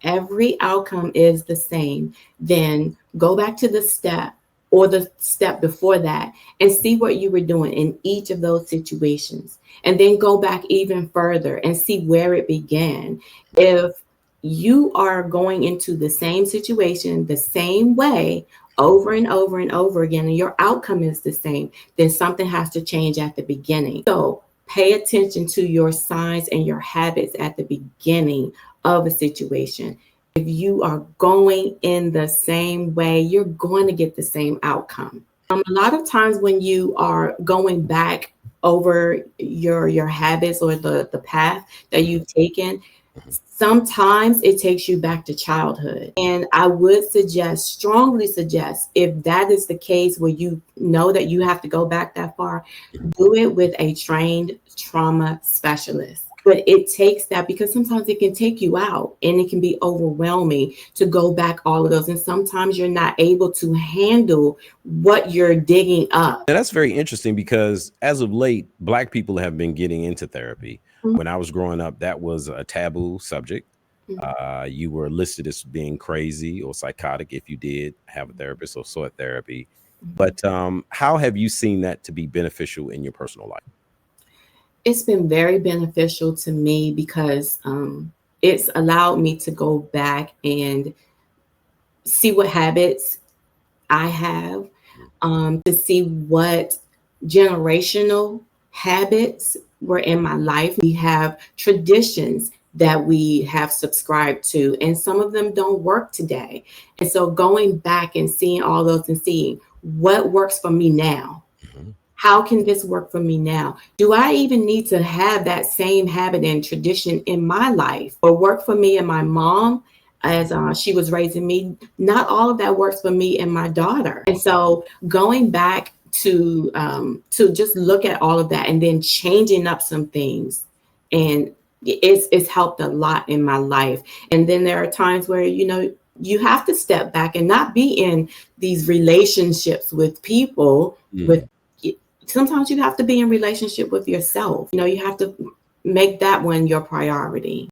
every outcome is the same, then go back to the step or the step before that and see what you were doing in each of those situations. And then go back even further and see where it began. If you are going into the same situation the same way over and over and over again, and your outcome is the same, then something has to change at the beginning. So pay attention to your signs and your habits at the beginning of a situation. If you are going in the same way, you're going to get the same outcome. A lot of times when you are going back over your habits or the path that you've taken, sometimes it takes you back to childhood. And I would suggest, strongly suggest, if that is the case where you know that you have to go back that far, do it with a trained trauma specialist. But it takes that, because sometimes it can take you out and it can be overwhelming to go back all of those. And sometimes you're not able to handle what you're digging up. And that's very interesting because as of late, Black people have been getting into therapy. When I was growing up, that was a taboo subject. You were listed as being crazy or psychotic if you did have a therapist or sought therapy. But how have you seen that to be beneficial in your personal life? It's been very beneficial to me because it's allowed me to go back and see what habits I have, to see what generational habits were in my life. We have traditions that we have subscribed to, and some of them don't work today. And so going back and seeing all those and seeing what works for me now. How can this work for me now? Do I even need to have that same habit and tradition in my life or work for me and my mom as she was raising me? Not all of that works for me and my daughter. And so going back to just look at all of that and then changing up some things, and it's helped a lot in my life. And then there are times where, you have to step back and not be in these relationships with people. Sometimes you have to be in relationship with yourself. You have to make that one your priority.